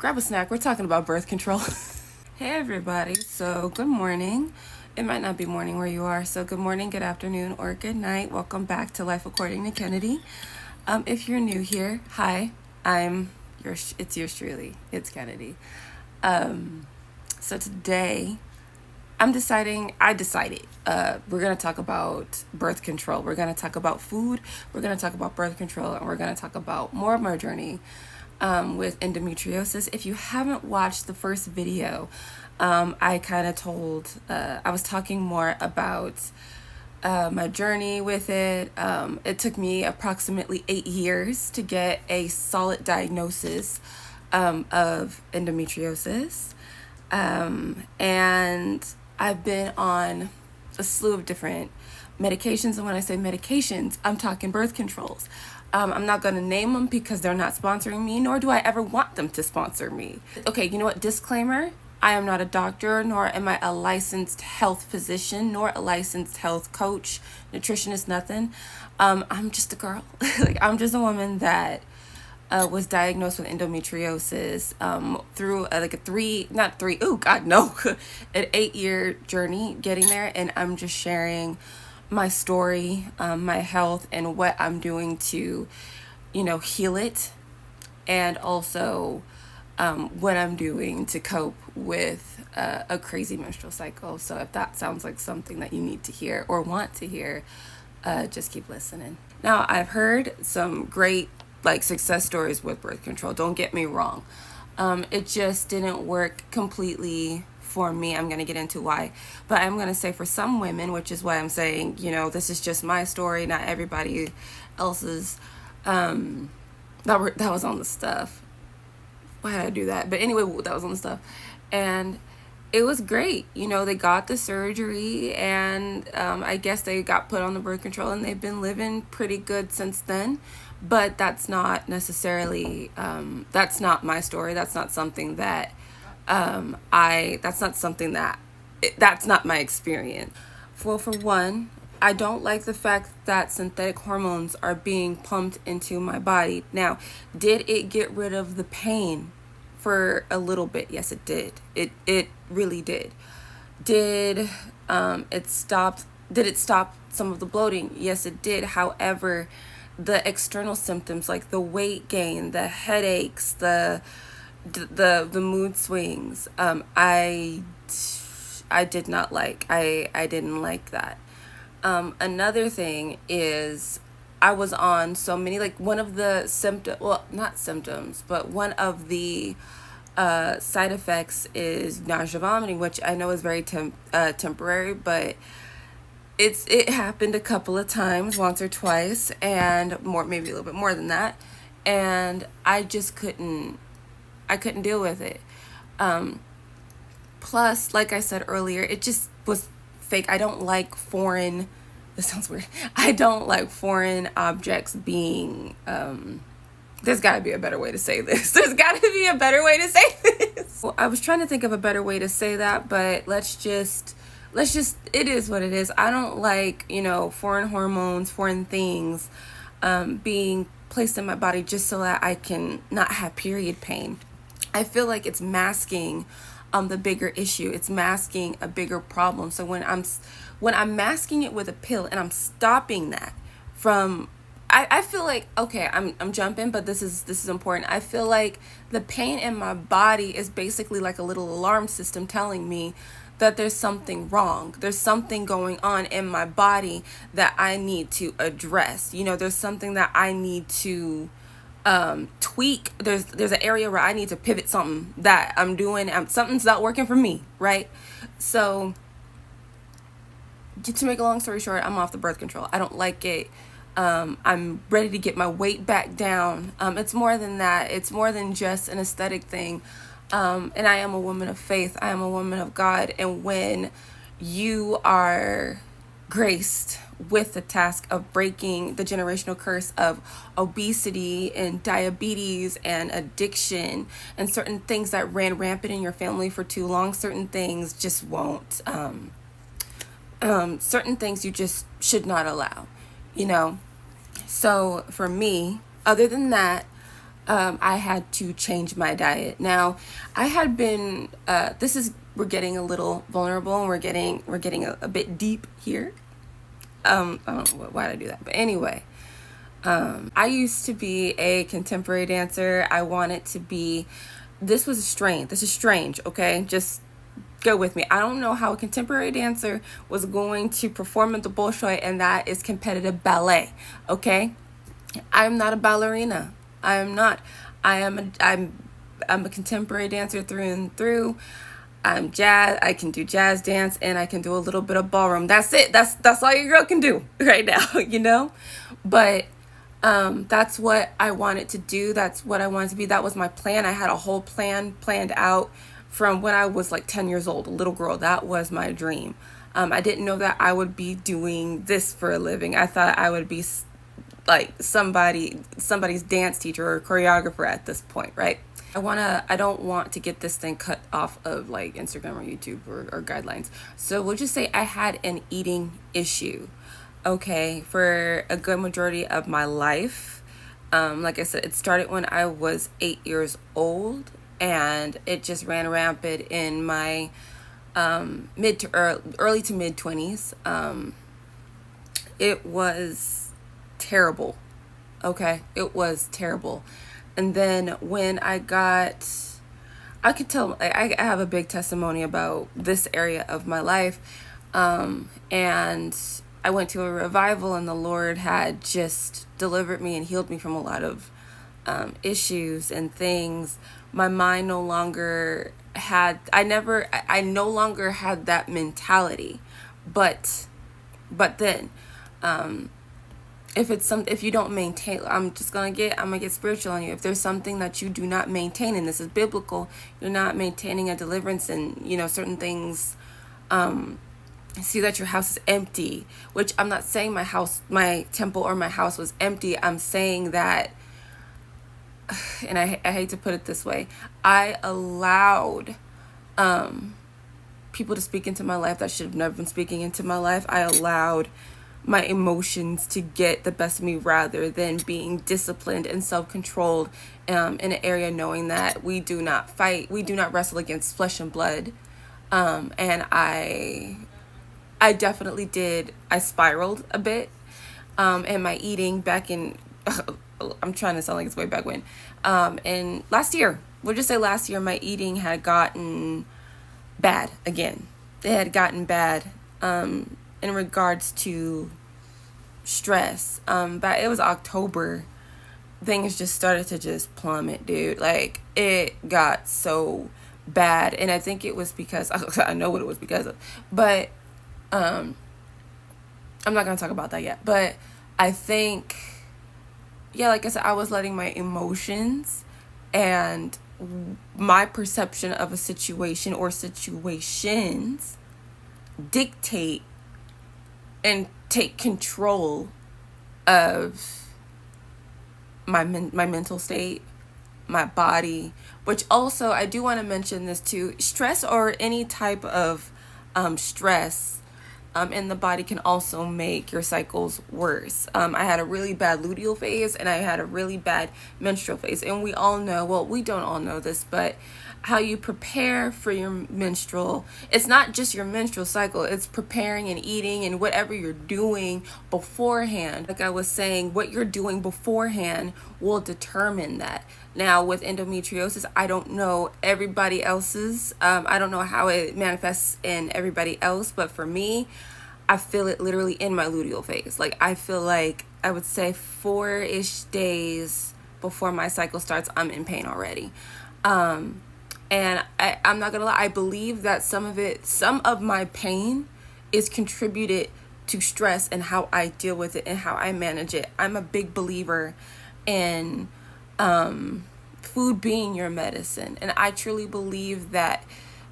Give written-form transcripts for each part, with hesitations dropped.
grab a snack. We're talking about birth control. Hey, everybody. So, good morning. It might not be morning where you are. So, good morning, good afternoon, or good night. Welcome back to Life According to Kennedy. If you're new here, hi. It's yours truly. It's Kennedy. So today, I decided, we're going to talk about birth control. We're going to talk about food. We're going to talk about birth control. And we're going to talk about more of my journey with endometriosis. If you haven't watched the first video, I was talking more about my journey with it. It took me approximately 8 years to get a solid diagnosis of endometriosis. And I've been on a slew of different medications. And when I say medications, I'm talking birth controls. I'm not going to name them because they're not sponsoring me, nor do I ever want them to sponsor me. Okay, you know what? Disclaimer. I am not a doctor, nor am I a licensed health physician, nor a licensed health coach, nutritionist, nothing. I'm just a girl. I'm just a woman that was diagnosed with endometriosis through an 8-year journey getting there. And I'm just sharing my story, my health, and what I'm doing to, heal it. And also what I'm doing to cope with a crazy menstrual cycle. So if that sounds like something that you need to hear or want to hear, just keep listening. Now, I've heard some great success stories with birth control. Don't get me wrong. It just didn't work completely for me. I'm going to get into why. But I'm going to say for some women, which is why I'm saying, this is just my story, not everybody else's. That was on the stuff. Why did I do that? But anyway, that was on the stuff. And it was great. They got the surgery and I guess they got put on the birth control and they've been living pretty good since then. But that's not necessarily, that's not my story. That's not something that that's not my experience. Well, for one, I don't like the fact that synthetic hormones are being pumped into my body. Now, did it get rid of the pain for a little bit? Yes, it did. It really did. Did it stop some of the bloating? Yes, it did. However, the external symptoms like the weight gain, the headaches, the mood swings, I did not like. I didn't like that. Another thing is I was on so many, one of the not symptoms, but one of the side effects is nausea, vomiting, which I know is very temporary, but it happened a couple of times, once or twice, and maybe a little bit more than that, and I just couldn't deal with it. Plus, like I said earlier, it just was fake. I don't like foreign. This sounds weird. I don't like foreign objects being. There's got to be a better way to say this. There's got to be a better way to say this. Well, I was trying to think of a better way to say that, but let's just. It is what it is. I don't like, foreign hormones, foreign things, being placed in my body just so that I can not have period pain. I feel like it's masking the bigger issue. It's masking a bigger problem. So when I'm masking it with a pill and I'm stopping that from, I feel like, okay, I'm jumping, but this is important. I feel like the pain in my body is basically like a little alarm system telling me that there's something wrong. There's something going on in my body that I need to address. There's something that I need to tweak. There's an area where I need to pivot something that I'm doing. Something's not working for me, right? So, to make a long story short, I'm off the birth control. I don't like it. I'm ready to get my weight back down. It's more than that. It's more than just an aesthetic thing. And I am a woman of faith. I am a woman of God. And when you are graced with the task of breaking the generational curse of obesity and diabetes and addiction and certain things that ran rampant in your family for too long, certain things just won't, certain things you just should not allow, So for me, other than that, I had to change my diet. Now, I had been, we're getting a little vulnerable, and we're getting a bit deep here. I don't know why did I do that, but anyway, I used to be a contemporary dancer. I wanted to be, this was strange. This is strange, okay? Just go with me. I don't know how a contemporary dancer was going to perform at the Bolshoi, and that is competitive ballet, okay? I'm not a ballerina. I am not. I'm a contemporary dancer through and through. I'm jazz. I can do jazz dance, and I can do a little bit of ballroom. That's it. That's all your girl can do right now, you know? But that's what I wanted to do. That's what I wanted to be. That was my plan. I had a whole plan planned out from when I was like 10 years old, a little girl. That was my dream. I didn't know that I would be doing this for a living. I thought I would be like somebody's dance teacher or choreographer at this point, right? I don't want to get this thing cut off of like Instagram or YouTube or guidelines. So we'll just say I had an eating issue, okay, for a good majority of my life. Like I said, it started when I was 8 years old, and it just ran rampant in my early to mid 20s. It was terrible. Okay, it was terrible. And then when I could tell, I have a big testimony about this area of my life. And I went to a revival, and the Lord had just delivered me and healed me from a lot of issues and things. My mind no longer had, I no longer had that mentality. But then, if you don't maintain, I'm gonna get spiritual on you. If there's something that you do not maintain, and this is biblical, you're not maintaining a deliverance, and certain things, see that your house is empty, which I'm not saying my temple or my house was empty. I'm saying that, and I hate to put it this way, I allowed people to speak into my life that should have never been speaking into my life. I allowed my emotions to get the best of me rather than being disciplined and self-controlled in an area, knowing that we do not wrestle against flesh and blood. And I definitely did. I spiraled a bit in my eating back in, I'm trying to sound like it's way back when. And last year, we'll just say last year, my eating had gotten bad again. It had gotten bad. In regards to stress, but it was October, things just started to just plummet, dude. Like, it got so bad, and I think it was because, I know what it was because of, but, I'm not gonna talk about that yet, but I think, yeah, like I said, I was letting my emotions and my perception of a situation or situations dictate and take control of my mental state, my body, which also, I do want to mention this too, stress or any type of stress in the body can also make your cycles worse. I had a really bad luteal phase, and I had a really bad menstrual phase, and we all know, well, we don't all know this, but how you prepare for your menstrual, it's not just your menstrual cycle, it's preparing and eating and whatever you're doing beforehand. Like I was saying, what you're doing beforehand will determine that. Now, with endometriosis, I don't know everybody else's, I don't know how it manifests in everybody else, but for me, I feel it literally in my luteal phase. Like, I feel like, I would say 4-ish days before my cycle starts, I'm in pain already. And I'm not gonna lie, I believe that some of my pain is contributed to stress and how I deal with it and how I manage it. I'm a big believer in food being your medicine. And I truly believe that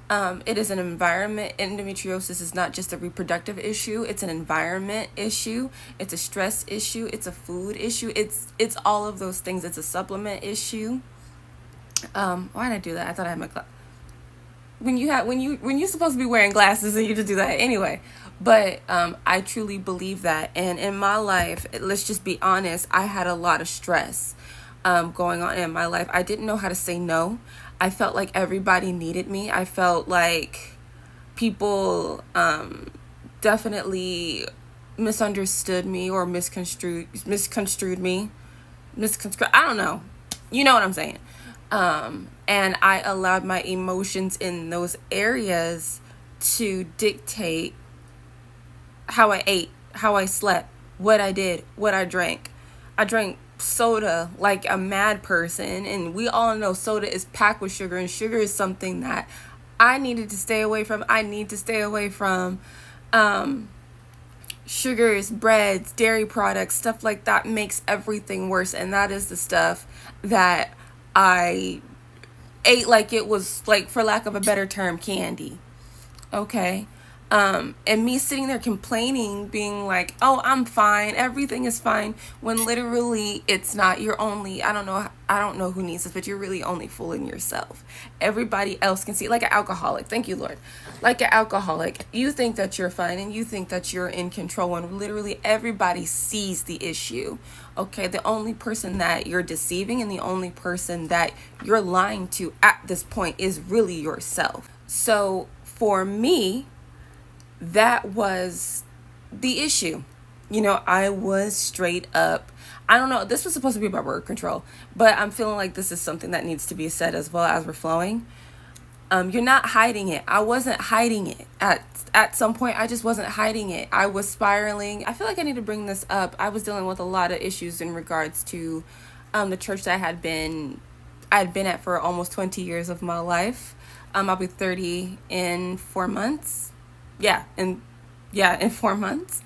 it is an environment. Endometriosis is not just a reproductive issue. It's an environment issue. It's a stress issue. It's a food issue. It's all of those things. It's a supplement issue. Why did I do that? I thought I had my when you're supposed to be wearing glasses and you just do that anyway. But I truly believe that. And in my life, let's just be honest, I had a lot of stress. going on in my life. I didn't know how to say no. I felt like everybody needed me. I felt like people definitely misunderstood me or misconstrued me. I don't know. You know what I'm saying. And I allowed my emotions in those areas to dictate how I ate, how I slept, what I did, what I drank. I drank soda like a mad person, and we all know soda is packed with sugar, and sugar is something that I needed to stay away from. I need to stay away from sugars, breads, dairy products, stuff like that makes everything worse, and that is the stuff that I ate like it was, like, for lack of a better term, candy. Okay. And me sitting there complaining, being like, oh, I'm fine, everything is fine, when literally it's not. You're only, I don't know who needs this, but you're really only fooling yourself. Everybody else can see, like an alcoholic. Thank you, Lord. Like an alcoholic, you think that you're fine and you think that you're in control, and literally everybody sees the issue. Okay, the only person that you're deceiving and the only person that you're lying to at this point is really yourself. So for me, that was the issue. I was straight up, I don't know, this was supposed to be about word control, but I'm feeling like this is something that needs to be said as well as we're flowing. You're not hiding it. I wasn't hiding it. At some point, I just wasn't hiding it. I was spiraling. I feel like I need to bring this up. I was dealing with a lot of issues in regards to the church that I'd been at for almost 20 years of my life. I'll be 30 in 4 months. In 4 months.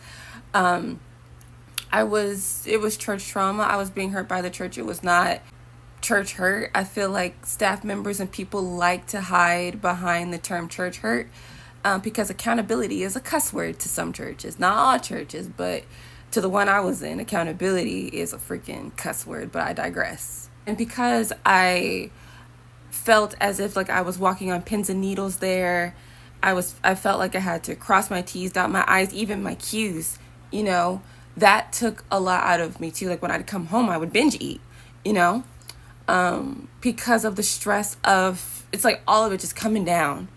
It was church trauma. I was being hurt by the church. It was not church hurt. I feel like staff members and people like to hide behind the term church hurt, because accountability is a cuss word to some churches. Not all churches, but to the one I was in, accountability is a freaking cuss word, but I digress. And because I felt as if like I was walking on pins and needles there, I felt like I had to cross my T's, dot my I's, even my Q's, that took a lot out of me too. Like when I'd come home, I would binge eat, because of the stress of, it's like all of it just coming down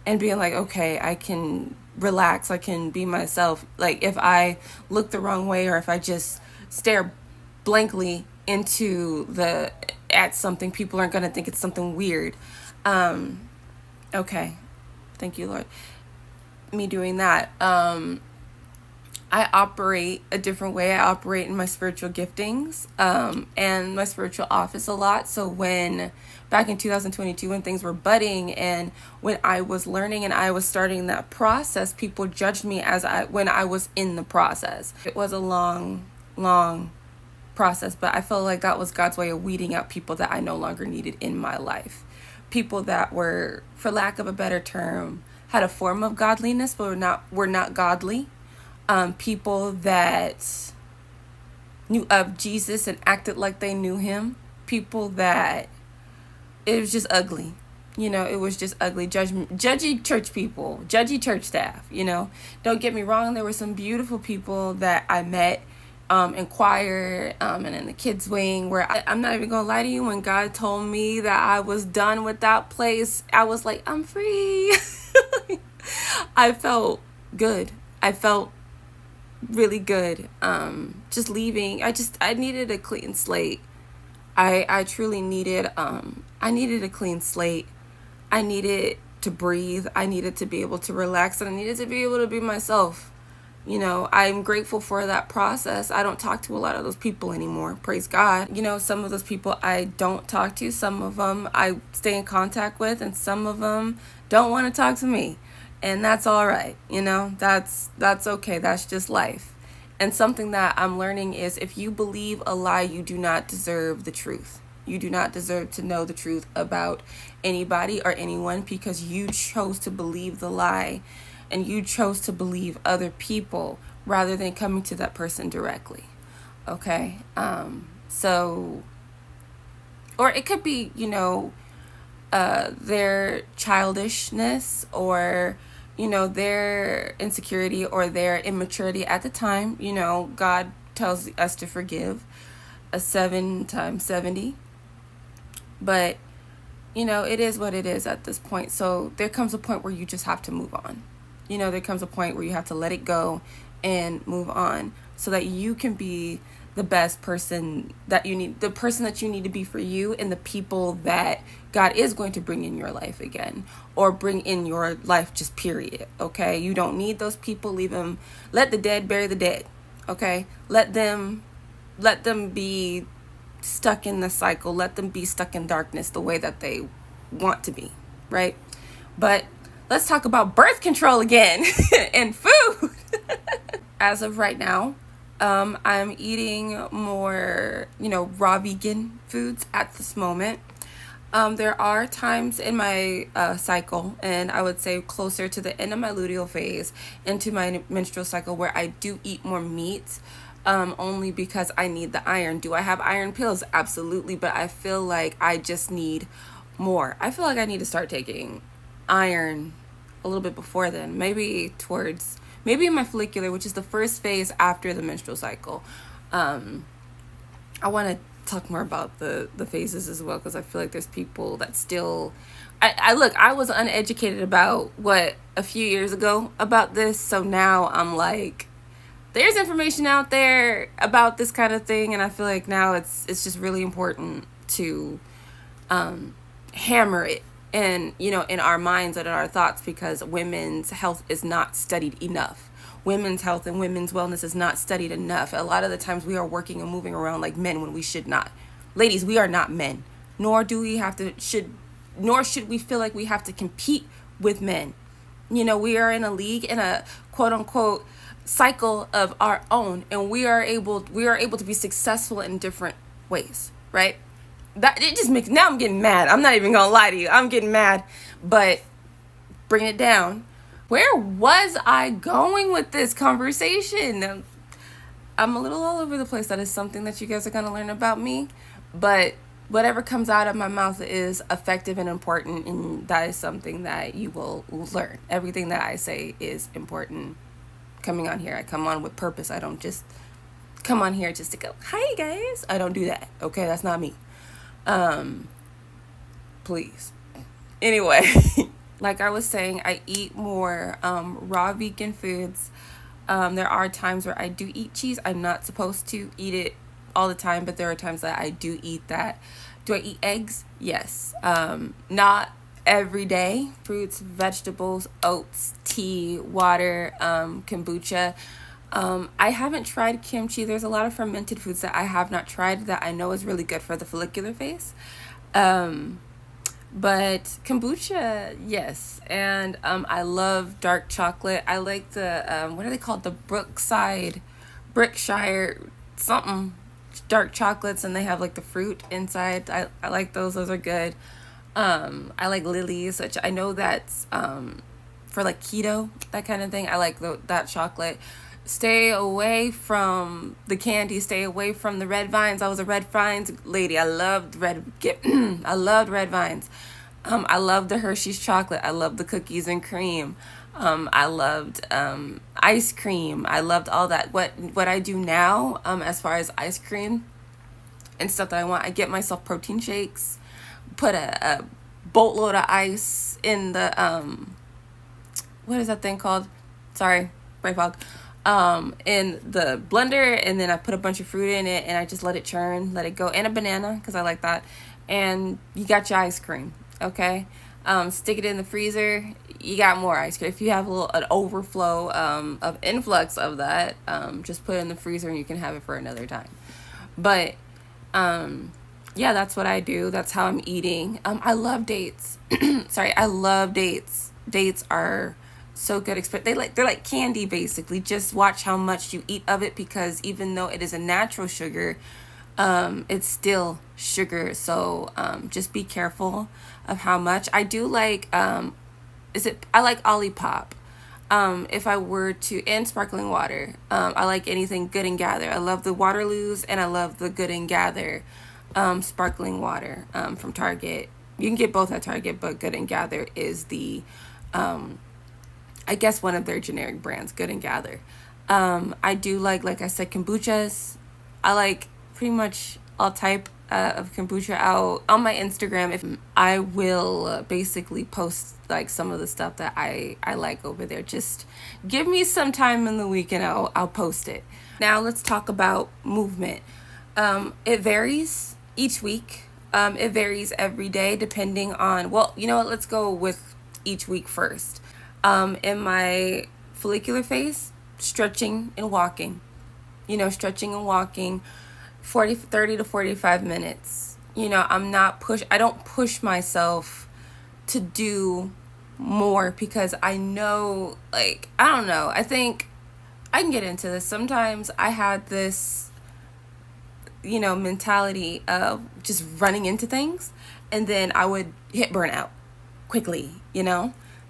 and being like, okay, I can relax. I can be myself. Like if I look the wrong way or if I just stare blankly at something, people aren't going to think it's something weird. Okay. Thank you, Lord. Me doing that. I operate a different way. I operate in my spiritual giftings and my spiritual office a lot. So back in 2022, when things were budding and when I was learning and I was starting that process, people judged me when I was in the process. It was a long, long process, but I felt like that was God's way of weeding out people that I no longer needed in my life. People that were, for lack of a better term, had a form of godliness, but were not godly. People that knew of Jesus and acted like they knew him. People that, it was just ugly. It was just ugly. Judgy church people, judgy church staff, Don't get me wrong, there were some beautiful people that I met in choir and in the kids wing, where I'm not even gonna lie to you, when God told me that I was done with that place, I was like, I'm free. I felt good. I felt really good. Just leaving. I needed a clean slate. I truly needed I needed a clean slate. I needed to breathe. I needed to be able to relax, and I needed to be able to be myself. I'm grateful for that process. I don't talk to a lot of those people anymore. Praise God. Some of those people I don't talk to. Some of them I stay in contact with, and some of them don't want to talk to me. And that's all right. That's okay. That's just life. And something that I'm learning is, if you believe a lie, you do not deserve the truth. You do not deserve to know the truth about anybody or anyone, because you chose to believe the lie. And you chose to believe other people rather than coming to that person directly. Okay? So, or it could be, their childishness, or, their insecurity or their immaturity at the time. God tells us to forgive. a 7 times 70. But, it is what it is at this point. So there comes a point where you just have to move on. There comes a point where you have to let it go and move on so that you can be the best person that you need, the person that you need to be for you and the people that God is going to bring in your life again, or bring in your life, just period. Okay. You don't need those people. Leave them. Let the dead bury the dead. Okay. Let them be stuck in the cycle. Let them be stuck in darkness the way that they want to be. Right. But let's talk about birth control again and food. As of right now, I'm eating more, raw vegan foods at this moment. There are times in my cycle, and I would say closer to the end of my luteal phase into my menstrual cycle, where I do eat more meat, only because I need the iron. Do I have iron pills? Absolutely, but I feel like I just need more. I feel like I need to start taking iron a little bit before then, maybe in my follicular, which is the first phase after the menstrual cycle. I want to talk more about the phases as well, because I feel like there's people that still, I was uneducated about a few years ago about this. So now I'm like, there's information out there about this kind of thing. And I feel like now it's just really important to, hammer it and, in our minds and in our thoughts, because women's health is not studied enough. Women's health and women's wellness is not studied enough. A lot of the times we are working and moving around like men when we should not. Ladies, we are not men, nor should we feel like we have to compete with men. We are in a league, in a quote unquote cycle of our own, and we are able to be successful in different ways, right? That it just makes, now I'm getting mad. I'm not even gonna lie to you. I'm getting mad, but bring it down. Where was I going with this conversation? I'm a little all over the place. That is something that you guys are gonna learn about me, but whatever comes out of my mouth is effective and important, and that is something that you will learn. Everything that I say is important. Coming on here, I come on with purpose. I don't just come on here just to go, hi guys. I don't do that. Okay, that's not me. Please. Anyway, like I was saying, I eat more raw vegan foods. There are times where I do eat cheese. I'm not supposed to eat it all the time, but there are times that I do eat that. Do I eat eggs? Yes. Not every day. Fruits, vegetables, oats, tea, water, kombucha. I haven't tried kimchi. There's a lot of fermented foods that I have not tried that I know is really good for the follicular phase. But kombucha, yes. And I love dark chocolate. I like the, what are they called? The Brookshire something dark chocolates, and they have like the fruit inside. I like those. Those are good. I like Lily's, which I know that's for like keto, that kind of thing. I like that chocolate. Stay away from the candy. Stay away from the red vines. I was a red vines lady. I loved I loved red vines. I loved the Hershey's chocolate. I loved the cookies and cream. I loved ice cream. I loved all that. What I do now, as far as ice cream and stuff that I want, I get myself protein shakes. Put a boatload of ice in the what is that thing called? Sorry, brain fog. In the blender, and then I put a bunch of fruit in it, and I just let it churn, let it go, and a banana because I like that. And you got your ice cream, okay? Stick it in the freezer. You got more ice cream. If you have an overflow of influx of that, just put it in the freezer and you can have it for another time. But yeah, that's what I do. That's how I'm eating. I love dates. Sorry, I love dates. Dates are so good. They're like candy, basically. Just watch how much you eat of it, because even though it is a natural sugar, it's still sugar. So just be careful of how much. I do like I like Olipop. If I were to, and sparkling water. I like anything Good and Gather. I love the Waterloos, and I love the Good and Gather sparkling water from Target. You can get both at Target, but Good and Gather is the I guess one of their generic brands, Good and Gather. I do like I said, kombuchas. I like pretty much all type of kombucha out on my Instagram. If I will basically post like some of the stuff that I like over there. Just give me some time in the week and I'll post it. Now let's talk about movement. It varies each week. It varies every day depending on, well, you know what, let's go with each week first. In my follicular phase, stretching and walking. Stretching and walking 30 to 45 minutes. I don't push myself to do more because I know, I don't know. I think I can get into this. Sometimes I had this, mentality of just running into things and then I would hit burnout quickly,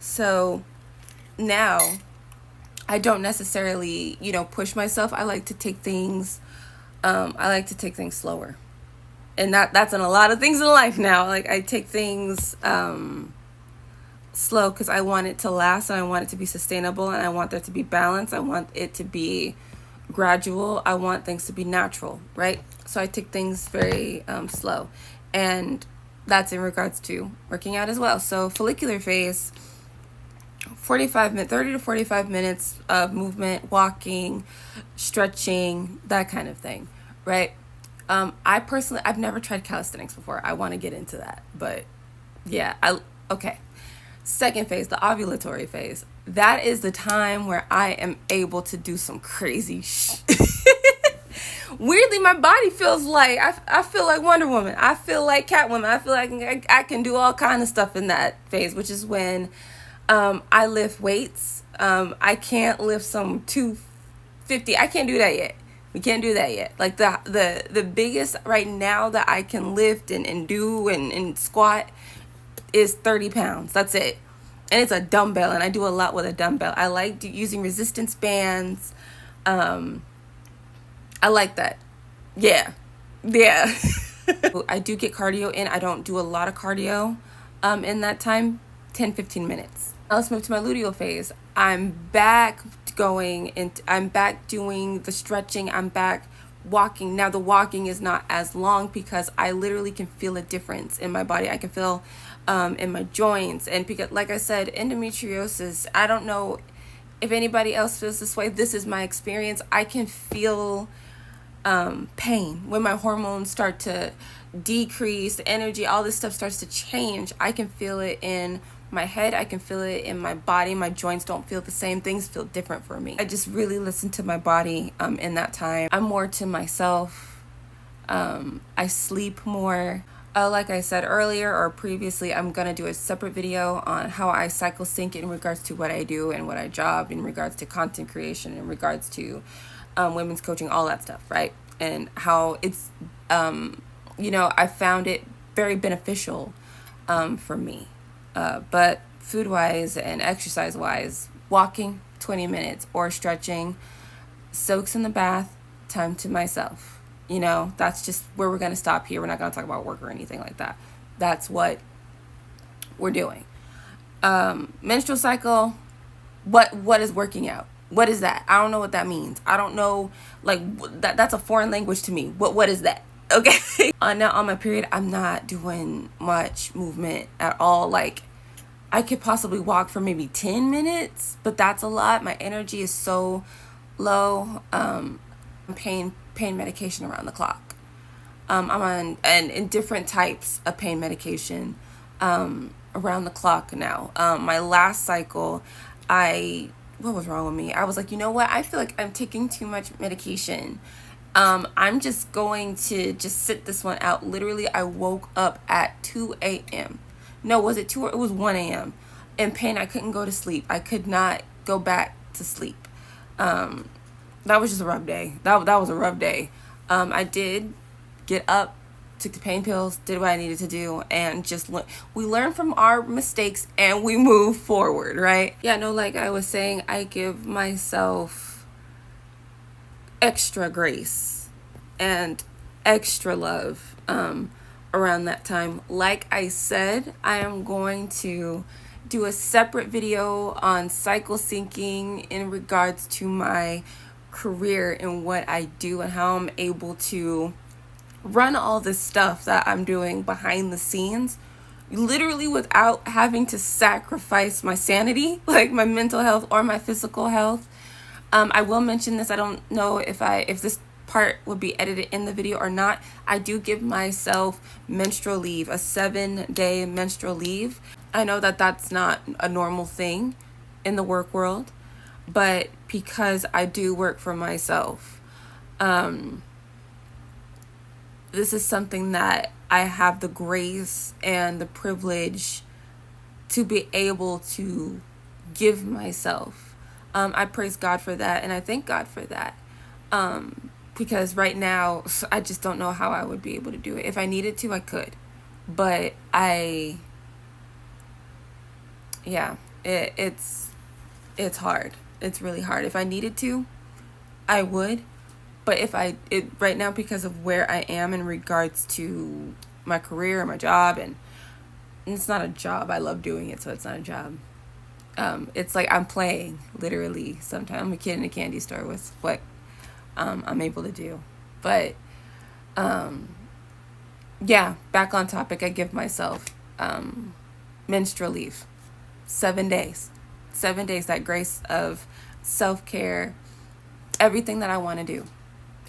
So now I don't necessarily, push myself. I like to take things slower. And that's in a lot of things in life now. Like I take things slow because I want it to last and I want it to be sustainable and I want there to be balance. I want it to be gradual. I want things to be natural, right? So I take things very slow. And that's in regards to working out as well. So follicular phase, 30 to 45 minutes of movement, walking, stretching, that kind of thing, right? I've never tried calisthenics before. I want to get into that, but yeah, okay. Second phase, the ovulatory phase. That is the time where I am able to do some crazy Weirdly, my body feels like, I feel like Wonder Woman. I feel like Catwoman. I feel like I can do all kind of stuff in that phase, which is when I lift weights. I can't lift some 250. I can't do that yet. We can't do that yet. Like the biggest right now that I can lift and do and squat is 30 pounds. That's it. And it's a dumbbell, and I do a lot with a dumbbell. I like using resistance bands. I like that. Yeah. I do get cardio in. I don't do a lot of cardio in that time, 10-15 minutes. Now let's move to my luteal phase. I'm back doing the stretching. I'm back walking. Now the walking is not as long because I literally can feel a difference in my body. I can feel in my joints. And because, like I said, endometriosis, I don't know if anybody else feels this way. This is my experience. I can feel pain when my hormones start to decrease, the energy, all this stuff starts to change. I can feel it in my head. I can feel it in my body. My joints don't feel the same. Things feel different for me. I just really listen to my body in that time. I'm more to myself. I sleep more. Like I said earlier or previously, I'm going to do a separate video on how I cycle sync in regards to what I do and what I job, in regards to content creation, in regards to women's coaching, all that stuff, right? And how it's, I found it very beneficial for me. But food-wise and exercise-wise, walking 20 minutes or stretching, soaks in the bath, time to myself. That's just where we're going to stop here. We're not going to talk about work or anything like that. That's what we're doing. Menstrual cycle, what is working out? What is that? I don't know what that means. I don't know, that's a foreign language to me. What is that? Okay. Now on my period, I'm not doing much movement at all. I could possibly walk for maybe 10 minutes, but that's a lot. My energy is so low. I'm pain medication around the clock. I'm on and different types of pain medication around the clock now. My last cycle, what was wrong with me? I was like, you know what? I feel like I'm taking too much medication. I'm just going to just sit this one out. Literally, I woke up at 2 a.m. No, was it 2 or it was 1 a.m. in pain. I couldn't go to sleep. I could not go back to sleep. That was just a rough day. That was a rough day. I did get up, took the pain pills, did what I needed to do, and just we learn from our mistakes and we move forward, right? Yeah, no, like I was saying, I give myself extra grace and extra love around that time. Like I said, I am going to do a separate video on cycle syncing in regards to my career and what I do and how I'm able to run all this stuff that I'm doing behind the scenes, literally without having to sacrifice my sanity, like my mental health or my physical health. I will mention this. I don't know if this part will be edited in the video or not. I do give myself menstrual leave, a 7-day menstrual leave. I know that that's not a normal thing in the work world, but because I do work for myself, this is something that I have the grace and the privilege to be able to give myself. I praise God for that, and I thank God for that. Because right now, I just don't know how I would be able to do it. If I needed to, I could. But it's hard. It's really hard. If I needed to, I would. But right now, because of where I am in regards to my career, my job, and it's not a job. I love doing it, so it's not a job. It's like I'm playing, literally. Sometimes I'm a kid in a candy store with what I'm able to do. But back on topic. I give myself menstrual leave, 7 days. 7 days, that grace of self-care, everything that I want to do.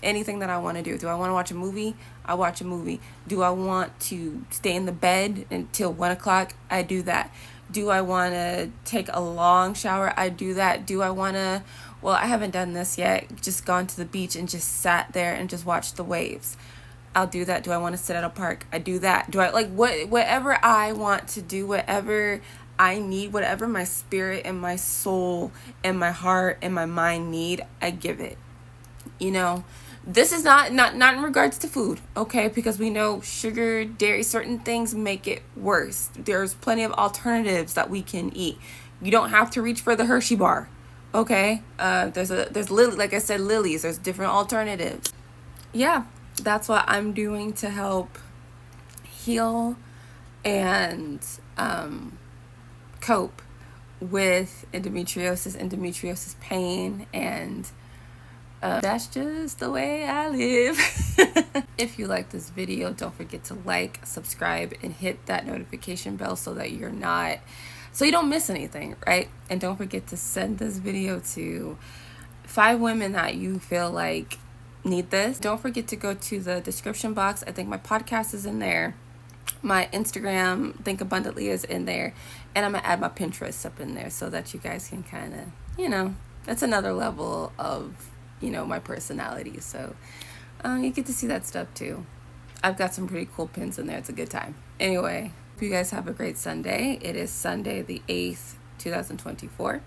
Anything that I want to do. Do I want to watch a movie? I watch a movie. Do I want to stay in the bed until 1 o'clock? I do that. Do I want to take a long shower? I do that. Do I want to, well, I haven't done this yet, just gone to the beach and just sat there and just watched the waves. I'll do that. Do I want to sit at a park? I do that. Do I whatever I want to do, whatever I need, whatever my spirit and my soul and my heart and my mind need, I give it. This is not in regards to food, okay? Because we know sugar, dairy, certain things make it worse. There's plenty of alternatives that we can eat. You don't have to reach for the Hershey bar, okay? There's lily, like I said, lilies. There's different alternatives. Yeah, that's what I'm doing to help heal and cope with endometriosis pain, and that's just the way I live. If you like this video, don't forget to like, subscribe, and hit that notification bell so that you don't miss anything, right? And don't forget to send this video to 5 women that you feel like need this. Don't forget to go to the description box. I think my podcast is in there. My Instagram, Think Abundantly, is in there. And I'm going to add my Pinterest up in there so that you guys can kind of, that's another level of my personality. So you get to see that stuff too. I've got some pretty cool pins in there. It's a good time. Anyway, hope you guys have a great Sunday. It is Sunday the 8th, 2024.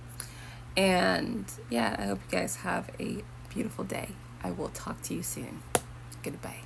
And I hope you guys have a beautiful day. I will talk to you soon. Goodbye.